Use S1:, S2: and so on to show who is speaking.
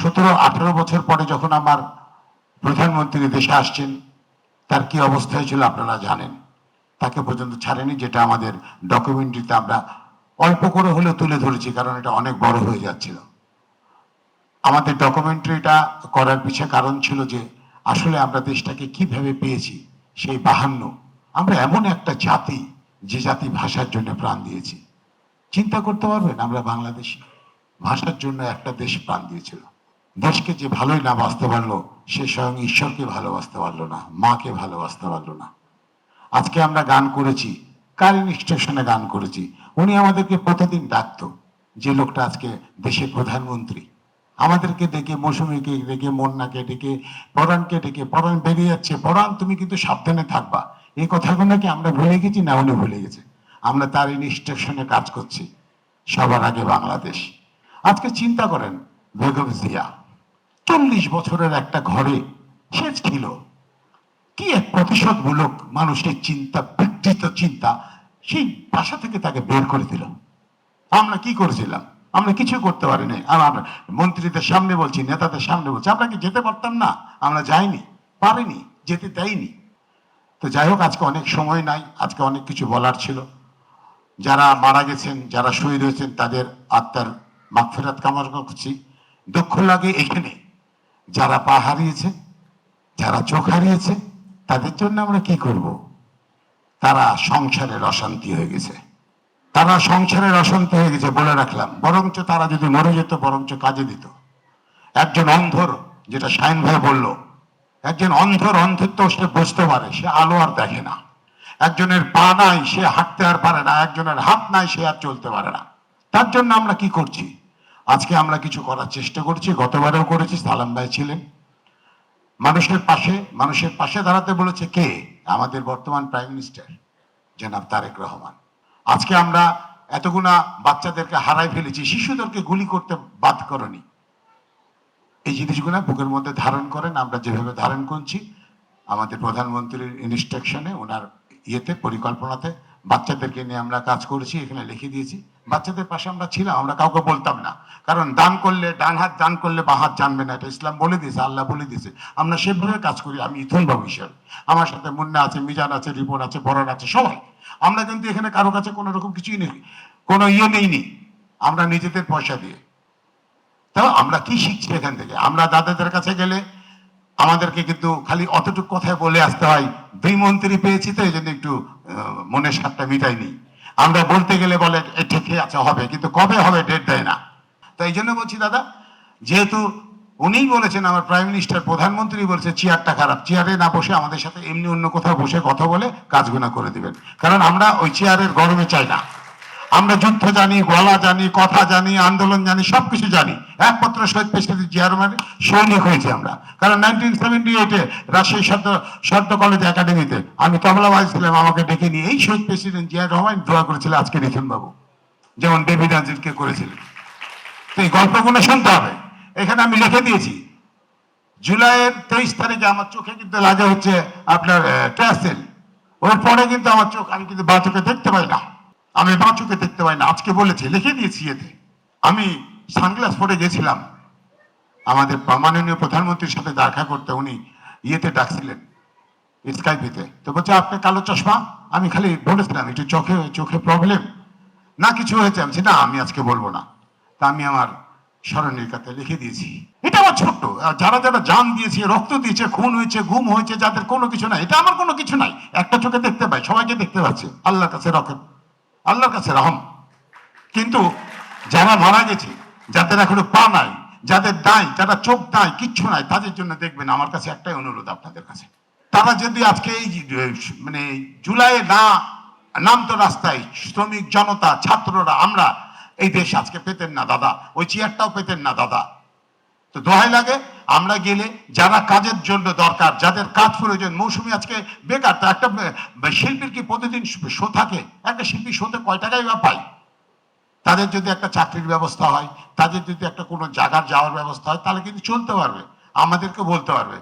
S1: 17-18 বছর পরে যখন আমার প্রধানমন্ত্রী দেশে আসছেন, তার কি অবস্থা হয়েছিল আপনারা জানেন। তাকে পর্যন্ত ছাড়েনি, যেটা আমাদের ডকুমেন্টারিতে আমরা অল্প করে হলেও তুলে ধরেছি, কারণ এটা অনেক বড় হয়ে যাচ্ছিল। আমাদের ডকুমেন্টারিটা করার পিছে কারণ ছিল যে আসলে আমরা দেশটাকে কিভাবে পেয়েছি। সেই 52 আমরা এমন একটা জাতি, যে জাতি ভাষার জন্য প্রাণ দিয়েছি। চিন্তা করতে পারবেন, আমরা বাংলাদেশি ভাষার জন্য একটা দেশ প্রাণ দিয়েছিল। দেশকে যে ভালোই না বাঁচতে পারলো, সে স্বয়ং ঈশ্বরকে ভালোবাসতে পারলো না, মাকে ভালোবাসতে পারলো না। আজকে আমরা গান করেছি, কারিন স্টেশনে গান করেছি, উনি আমাদেরকে প্রতিদিন ডাকতো, যে লোকটা আজকে দেশের প্রধানমন্ত্রী। আমাদেরকে ডেকে, মৌসুমীকে ডেকে, মন্নাকে ডেকে, পরাণকে ডেকে, পরাণ বেরিয়ে যাচ্ছে, পরাণ তুমি কিন্তু সাবধানে থাকবা। এই কথাগুলো কি আমরা ভুলে গেছি না উনি ভুলে গেছে? আমরা তার ইনস্ট্রাকশনে কাজ করছি, সবার আগে বাংলাদেশ। আজকে চিন্তা করেন, বেগম জিয়া 40 বছরের একটা ঘরে সে ছিল। কি এক প্রতিশোধমূলক মানুষের চিন্তা, বিকৃত চিন্তা, সেই বাসা থেকে তাকে বের করে দিল। আমরা কি করেছিলাম? আমরা কিছু করতে পারিনি। আমরা মন্ত্রীদের সামনে বলছি, নেতাদের সামনে বলছি, আমরা কি যেতে পারতাম না? আমরা যাইনি, পারিনি, যেতে দেয়নি। তো যাই হোক, আজকে অনেক সময় নাই, আজকে অনেক কিছু বলার ছিল। যারা মারা গেছেন, যারা শহীদ হয়েছেন, তাদের আত্মার মাগফিরাত কামনা করছি। দুঃখ লাগে এখানে, যারা পা হারিয়েছে, যারা চোখ হারিয়েছে, তাদের জন্য আমরা কি করব? তারা সংসারের অশান্তি হয়ে গেছে, তারা সংসারের অশান্তি হয়ে গেছে বলে রাখলাম। বরঞ্চ তারা যদি মরে যেত, বরঞ্চ কাজে দিত। একজন অন্ধর, যেটা শাহিন ভাই বলল, একজন অন্ধর অন্ধত্ব সে বুঝতে পারে, সে আলো আর দেখে না। একজনের পা নাই, সে হাঁটতে আর পারে না। একজনের হাত নাই, সে আর চলতে পারে না। তার জন্য আমরা কি করছি? আজকে আমরা কিছু করার চেষ্টা করছি, গতবারেও করেছি, সালাম ভাই ছিলেন। মানুষের পাশে দাঁড়াতে বলেছে কে? আমাদের বর্তমান প্রাইম মিনিস্টার জনাব তারেক রহমান। আজকে আমরা এতগুনা বাচ্চাদেরকে হারাই ফেলেছি, শিশুদেরকে গুলি করতে বাধ্য করেনি। এই জিনিসগুলো বুকের মধ্যে ধারণ করেন। আমরা যেভাবে ধারণ করছি, আমাদের প্রধানমন্ত্রীর ইনস্ট্রাকশনে, ওনার ইয়েতে, পরিকল্পনাতে বাচ্চাদেরকে নিয়ে আমরা কাজ করেছি, এখানে লিখে দিয়েছি। বাচ্চাদের পাশে আমরা ছিলাম, আমরা কাউকে বলতাম না, কারণ দান করলে, ডান হাত দান করলে বাঁ হাত জানবে না, এটা ইসলাম বলে দিয়েছে, আল্লাহ বলে দিয়েছে। আমরা সেভাবে কাজ করি। আমি ইথুন বাবু হিসেবে, আমার সাথে মুন্না আছে, মিজান আছে, রিপোর্ট আছে, বরান আছে, সবাই। আমরা কিন্তু এখানে কারো কাছে কোনো রকম কিছুই নেই, কোনো নেইনি। আমরা নিজেদের পয়সা দিয়ে। তো আমরা কি শিখছি এখান থেকে? আমরা দাদাদের কাছে গেলে আমাদেরকে কিন্তু খালি অতটুকু কথায় বলে আসতে হয়, 2 মন্ত্রী পেয়েছি তো এই জন্য একটু মনের স্বাদটা মিটাইনি। আমরা বলতে গেলে বলে ঠিকই আছে, হবে, কিন্তু কবে হবে ডেট দেয় না। তো এই জন্য বলছি দাদা, যেহেতু উনিই বলেছেন, আমার প্রাইম মিনিস্টার, প্রধানমন্ত্রী বলেছে চেয়ারটা খারাপ, চেয়ারে না বসে আমাদের সাথে এমনি অন্য কোথাও বসে কথা বলে কাজগুলো করে দিবেন, কারণ আমরা ওই চেয়ারের গরমে চাই না। আমরা যুদ্ধ জানি, গলা জানি, কথা জানি, আন্দোলন জানি, সবকিছু জানি। একমাত্র শহীদ প্রেসিডেন্ট জিয়া রহমানের সৈনিক হয়েছি আমরা, কারণ 1978-এ রাজশাহী সদ্য কলেজ একাডেমিতে আমি তবলা বাজছিলাম, আমাকে ডেকে নিয়ে এই শহীদ প্রেসিডেন্ট জিয়া রহমান দোয়া করেছিল আজকে নিথুন বাবু, যেমন দেবী নাজিরকে করেছিলেন। তো এই গল্পগুলো শুনতে হবে। এখানে আমি লিখে দিয়েছি, জুলাইয়ের 23 তারিখে আমার চোখে কিন্তু লাগে হচ্ছে আপনার ট্যাসেল। ওর পরে কিন্তু আমার চোখ, আমি কিন্তু বাঁ চোখে দেখতে পাই না, আমি বাঁ চোখে দেখতে পাই না। আজকে বলেছি, লিখে দিয়েছি এতে। আমি সানগ্লাস পরে গেছিলাম আমাদের মাননীয় প্রধানমন্ত্রীর সাথে দেখা করতে, উনি ইয়েতে ডাকছিলেন, স্কাইপিতে। তো বলছে আপনি কালো চশমা। আমি খালি বলেছিলাম একটু চোখে প্রবলেম না, কিছু হয়েছে? আমি না, আমি আজকে বলবো না। তা আমি আমার স্মরণিকাতে লিখে দিয়েছি। এটা আমার ছোট্ট, যারা যারা জান দিয়েছে, রক্ত দিয়েছে, খুন হয়েছে, গুম হয়েছে, যাদের কোনো কিছু নাই, এটা আমার কোনো কিছু নাই। একটা চোখে দেখতে পাই, সবাইকে দেখতে পাচ্ছে, আল্লাহর কাছে রকেট, আল্লাহর কাছে রহম। কিন্তু যারা মারা গেছে, যাদের এখনো পা নাই, যাদের নাই, যারা চোখ নাই, কিচ্ছু নাই, তাদের জন্য দেখবেন। আমার কাছে একটাই অনুরোধ আপনাদের কাছে, তারা যদি আজকে এই মানে জুলাইয়ে না নামতো রাস্তায়, শ্রমিক জনতা, ছাত্ররা, আমরা এই দেশ আজকে পেতেন না দাদা, ওই চেয়ারটাও পেতেন না দাদা। তো দোহাই লাগে, আমরা গেলে যারা কাজের জন্য দরকার, যাদের কাজ প্রয়োজন, মৌসুমী আজকে বেকার। তো একটা শিল্পীর কি প্রতিদিন শো থাকে? একটা শিল্পী শোতে কয় টাকাই বা পায়? তাদের যদি একটা চাকরির ব্যবস্থা হয়, তাদের যদি একটা কোনো জায়গার যাওয়ার ব্যবস্থা হয়, তাহলে কিন্তু চলতে পারবে, আমাদেরকে বলতে পারবে।